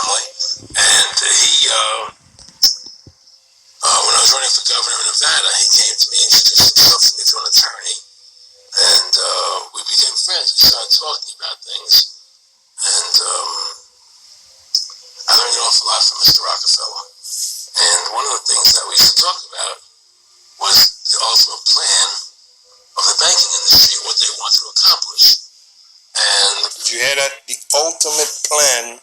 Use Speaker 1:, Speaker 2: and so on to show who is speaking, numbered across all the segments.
Speaker 1: family, and when I was running for governor in Nevada, he came to me, introduced himself to me to an attorney, and we became friends. We started talking about things, and I learned an awful lot from Mr. Rockefeller. And one of the things that we used to talk about was the ultimate plan of the banking industry, what they wanted to accomplish. And
Speaker 2: did you hear that? The ultimate plan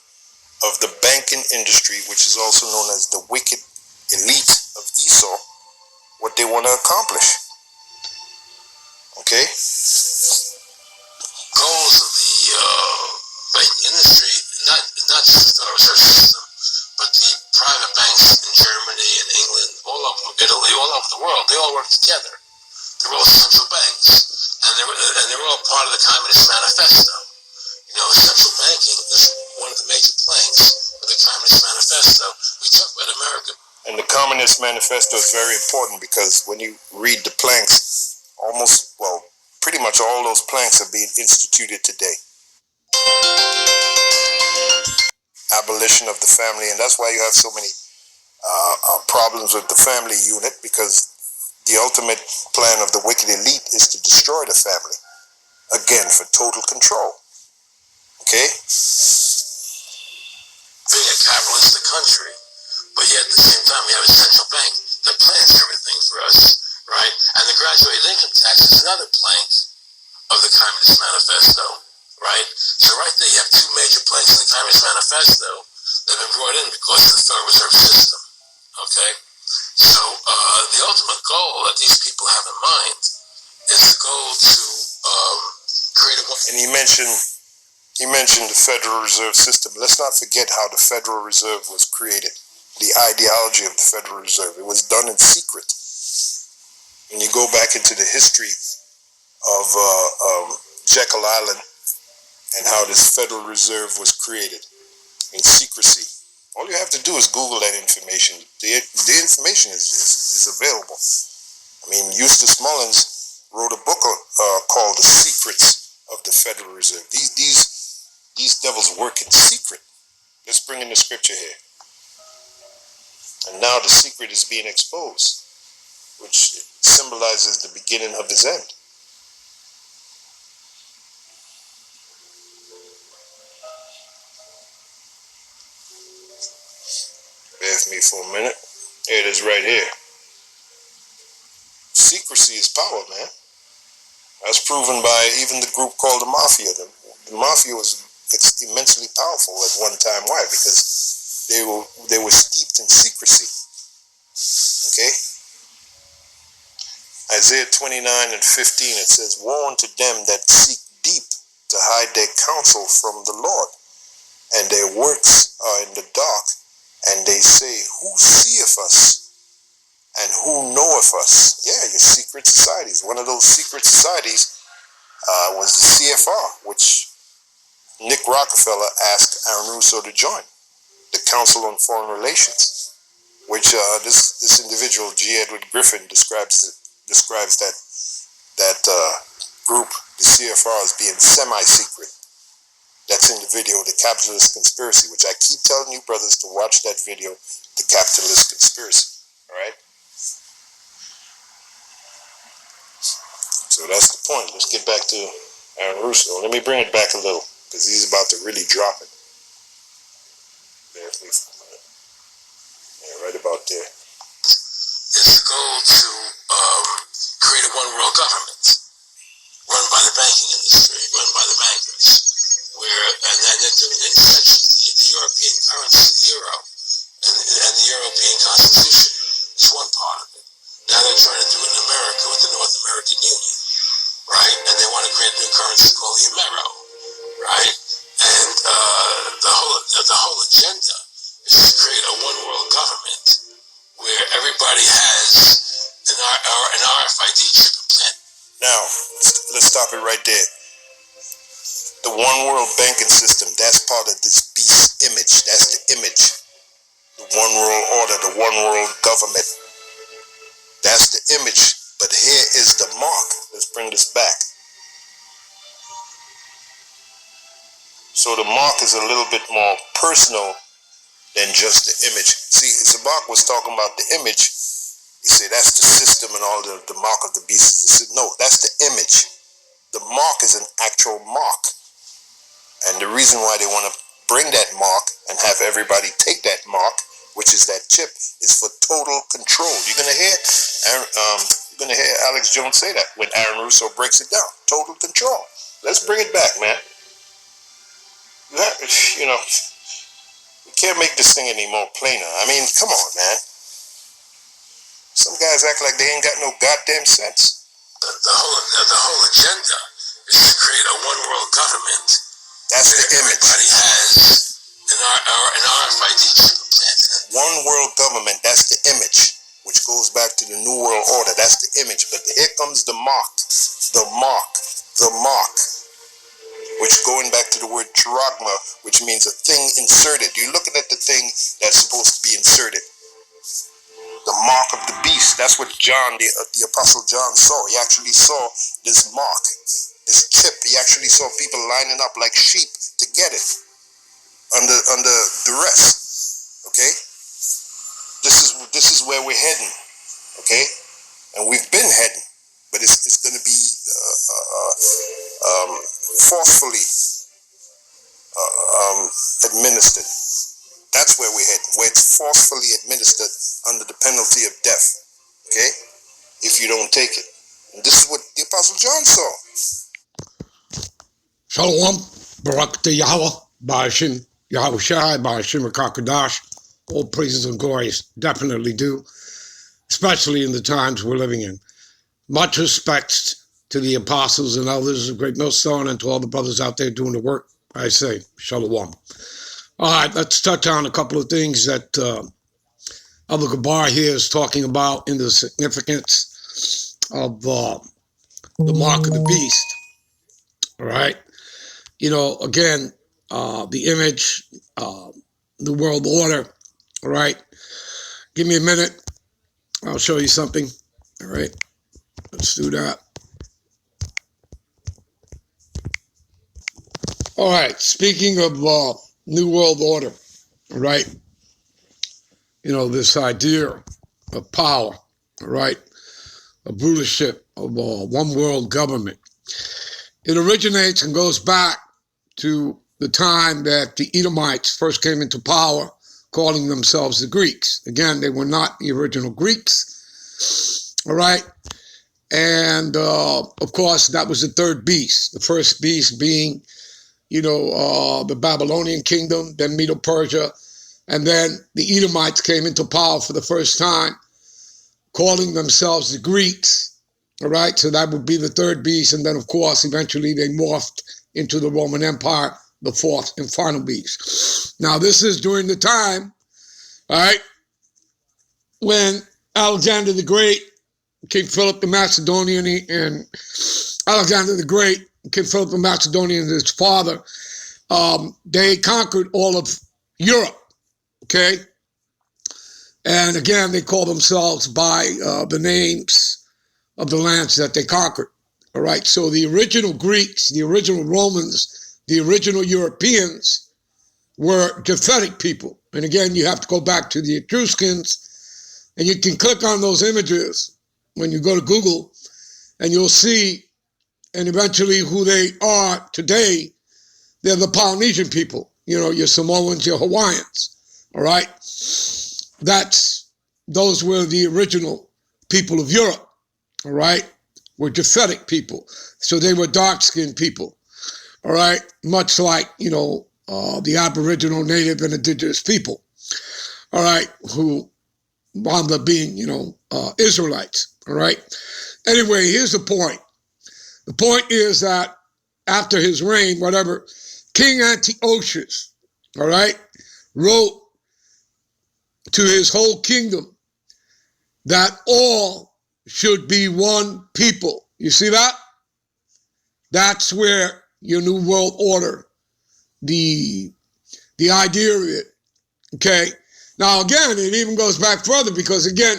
Speaker 2: of the banking industry, which is also known as the wicked elite of Esau, what they want to accomplish. Okay?
Speaker 1: Goals of the banking industry, not just the Federal Reserve System, but the private banks in Germany and England, all over Italy, all over the world, they all work together. They're all central banks, and they're all part of the Communist Manifesto. You know, central banking is one of the major planks of the Communist Manifesto. We talk about America.
Speaker 2: And the Communist Manifesto is very important because when you read the planks, pretty much all those planks are being instituted today. Abolition of the family, and that's why you have so many problems with the family unit, because the ultimate plan of the wicked elite is to destroy the family, again, for total control. Okay?
Speaker 1: Being a capitalistic country, but yet at the same time we have a central bank that plans everything for us, right? And the graduated income tax is another plank of the Communist Manifesto, right? So right there you have two major planks of the Communist Manifesto that have been brought in because of the Federal Reserve System, okay? So the ultimate goal that these people have in mind is the goal to create a...
Speaker 2: And he mentioned the Federal Reserve System. Let's not forget how the Federal Reserve was created. The ideology of the Federal Reserve. It was done in secret. When you go back into the history of Jekyll Island and how this Federal Reserve was created in secrecy, all you have to do is Google that information. The information is available. I mean, Eustace Mullins wrote a book called The Secrets of the Federal Reserve. These devils work in secret. Let's bring in the scripture here. And now the secret is being exposed, which symbolizes the beginning of his end. Bear with me for a minute. Here it is right here. Secrecy is power, man. That's proven by even the group called the Mafia. The Mafia was immensely powerful at one time. Why? Because they were steeped in secrecy. Okay? Isaiah 29 and 15, it says, "Woe unto them that seek deep to hide their counsel from the Lord, and their works are in the dark, and they say, Who seeth us? And who knoweth us?" Yeah, your secret societies. One of those secret societies was the CFR, which Nick Rockefeller asked Aaron Russo to join, the Council on Foreign Relations, which this individual, G. Edward Griffin, describes that group, the CFR, as being semi-secret. That's in the video, The Capitalist Conspiracy, which I keep telling you brothers to watch that video, The Capitalist Conspiracy. All right? So that's the point. Let's get back to Aaron Russo. Let me bring it back a little, because he's about to really drop it. Bear with me for a minute. Yeah, right about there.
Speaker 1: It's the goal to create a one-world government run by the banking industry, run by the bankers, and then they're doing it in the European currency, the euro, and the European Constitution is one part of it. Now they're trying to do it in America with the North American Union, right? And they want to create a new currency called the Amero, right? And the whole agenda is to create a one-world government where everybody has an RFID chip implanted.
Speaker 2: Now, let's stop it right there. The one-world banking system, that's part of this beast image. That's the image. The one-world order, the one-world government. That's the image. But here is the mark. Let's bring this back. So the mark is a little bit more personal than just the image. See, Zabak was talking about the image. He said that's the system and all the mark of the beast. He said, no, that's the image. The mark is an actual mark. And the reason why they want to bring that mark and have everybody take that mark, which is that chip, is for total control. You're gonna hear Alex Jones say that when Aaron Russo breaks it down. Total control. Let's bring it back, man. You know, you can't make this thing any more plainer. I mean, come on, man. Some guys act like they ain't got no goddamn sense.
Speaker 1: The whole agenda is to create a one world government.
Speaker 2: That's the image.
Speaker 1: Everybody has an RFID chip implanted.
Speaker 2: One world government, that's the image, which goes back to the New World Order. That's the image. But here comes the mark. The mark. The mark. Which going back to the word charagma, which means a thing inserted. You're looking at the thing that's supposed to be inserted. The mark of the beast. That's what John, the Apostle John, saw. He actually saw this mark, this chip. He actually saw people lining up like sheep to get it under duress. Okay, this is where we're heading. Okay, and we've been heading, but it's going to be forcefully administered. That's where we're heading, where it's forcefully administered under the penalty of death, okay, if you don't take it. And this is what the Apostle John saw.
Speaker 3: Shalom, Barak to Yahweh, Ba'ashim, Yahweh Shai, Ba'ashim Rakakadash. All praises and glories definitely do, especially in the times we're living in. Much respect to the apostles and others, a great millstone, and to all the brothers out there doing the work. I say, Shalom. All right, let's touch on a couple of things that Elder Gabar here is talking about in the significance of the mark of the beast. All right. You know, again, the image, the world order. All right. Give me a minute. I'll show you something. All right. Let's do that. All right. Speaking of New World Order, all right. You know, this idea of power, all right, of rulership, of one world government. It originates and goes back to the time that the Edomites first came into power, calling themselves the Greeks. Again, they were not the original Greeks, all right? And, of course, that was the third beast. The first beast being, you know, the Babylonian kingdom, then Medo-Persia, and then the Edomites came into power for the first time, calling themselves the Greeks, all right? So that would be the third beast. And then, of course, eventually they morphed into the Roman Empire, the fourth and final beast. Now, this is during the time, all right, when Alexander the Great, King Philip the Macedonian, and Alexander the Great, King Philip the Macedonian and his father, they conquered all of Europe, okay? And again, they call themselves by the names of the lands that they conquered. All right, so the original Greeks, the original Romans, the original Europeans were Japhetic people. And again, you have to go back to the Etruscans, and you can click on those images when you go to Google, and you'll see, and eventually who they are today, they're the Polynesian people. You know, your Samoans, your Hawaiians, all right? Those were the original people of Europe, all right? Were Japhetic people. So they were dark-skinned people, all right? Much like, you know, the Aboriginal, Native, and Indigenous people, all right, who wound up being, you know, Israelites, all right? Anyway, here's the point. The point is that after his reign, whatever, King Antiochus, all right, wrote to his whole kingdom that all should be one people. You see that? That's where your New World Order, the idea of it, okay? Now, again, it even goes back further because, again,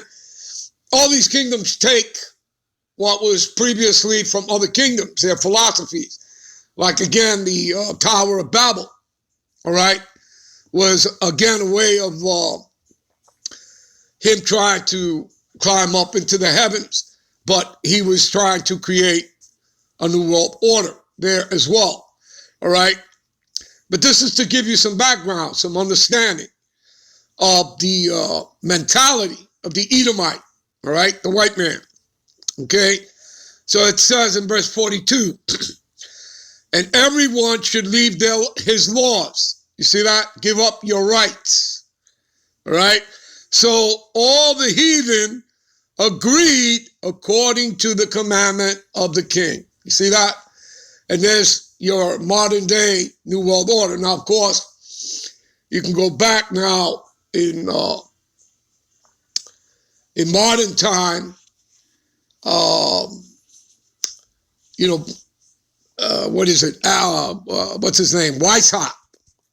Speaker 3: all these kingdoms take what was previously from other kingdoms, their philosophies. Like, again, the Tower of Babel, all right? was, again, a way of him trying to climb up into the heavens, but he was trying to create a new world order there as well, all right? But this is to give you some background, some understanding of the mentality of the Edomite, all right, the white man, okay? So it says in verse 42, and everyone should leave his laws. You see that? Give up your rights, all right? So all the heathen agreed according to the commandment of the king. You see that? And there's your modern day New World Order. Now, of course, you can go back now in modern time, what is it? What's his name? Weishaupt,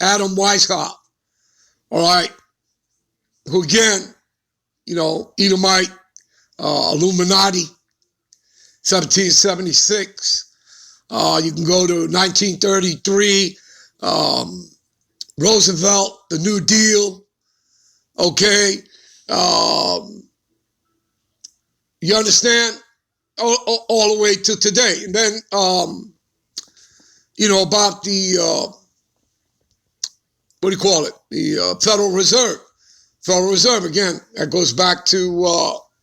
Speaker 3: Adam Weishaupt, all right, who again, Edomite, Illuminati, 1776. You can go to 1933, Roosevelt, the New Deal, okay? You understand? All the way to today. And then, about the, what do you call it? The Federal Reserve. Federal Reserve, again, that goes back to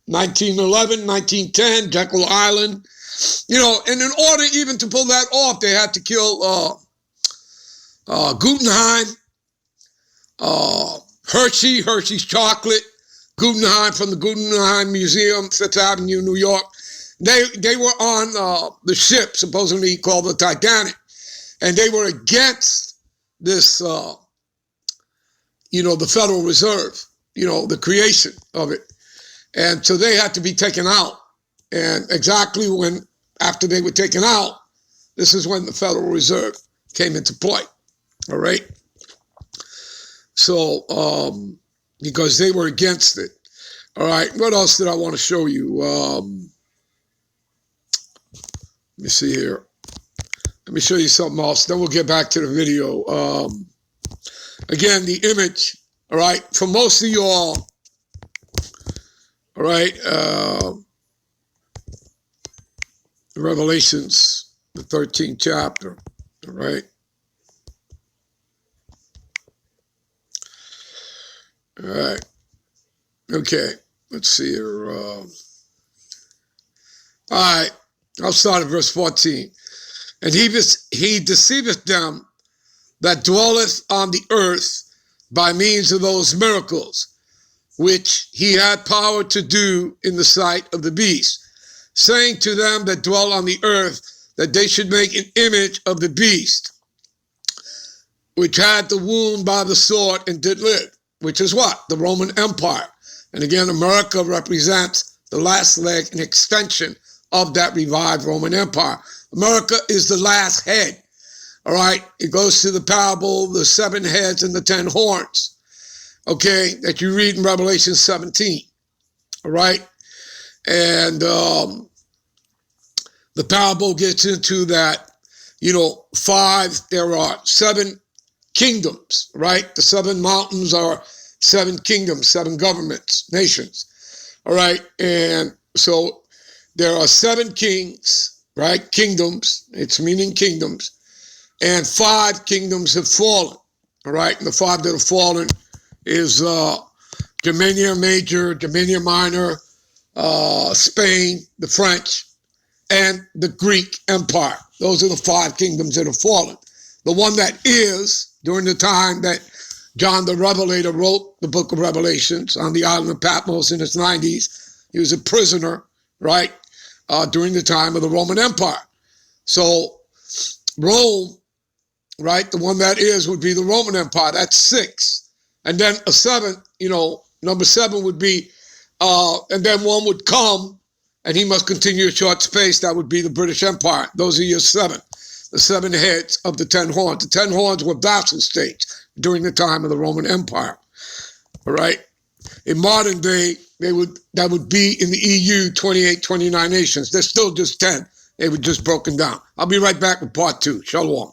Speaker 3: 1911, 1910, Jekyll Island. And in order even to pull that off, they had to kill Guggenheim, Hershey's chocolate, Guggenheim from the Guggenheim Museum, Fifth Avenue, New York. They were on the ship, supposedly called the Titanic, and they were against this, the Federal Reserve, the creation of it. And so they had to be taken out. And exactly after they were taken out, this is when the Federal Reserve came into play, all right? So, because they were against it. All right, what else did I want to show you? Let me see here. Let me show you something else, then we'll get back to the video. Again, the image, all right, for most of y'all, all right, Revelations, the 13th chapter, all right? All right. Okay, let's see here. All right, I'll start at verse 14. And he deceiveth them that dwelleth on the earth by means of those miracles, which he had power to do in the sight of the beast, saying to them that dwell on the earth that they should make an image of the beast, which had the wound by the sword and did live, which is what? The Roman Empire. And again, America represents the last leg and extension of that revived Roman Empire. America is the last head, all right? It goes to the parable, the 7 heads and the 10 horns, okay, that you read in Revelation 17, all right? And the parable gets into that, there are 7 kingdoms, right? The 7 mountains are 7 kingdoms, 7 governments, nations, all right? And so there are 7 kings, right? Kingdoms, it's meaning kingdoms, and 5 kingdoms have fallen, all right? And the 5 that have fallen is Dominion Major, Dominion Minor, Spain, the French, and the Greek Empire. Those are the 5 kingdoms that have fallen. The one that is, during the time that John the Revelator wrote the book of Revelations on the island of Patmos in his 90s, he was a prisoner, right, during the time of the Roman Empire. So Rome, right, the one that is would be the Roman Empire. That's 6. And then a 7, number 7 would be, and then one would come, and he must continue a short space. That would be the British Empire. Those are your 7, the 7 heads of the 10 horns. The 10 horns were vassal states during the time of the Roman Empire. All right. In modern day, that would be in the EU, 28, 29 nations. They're still just 10. They were just broken down. I'll be right back with part 2. Shalom.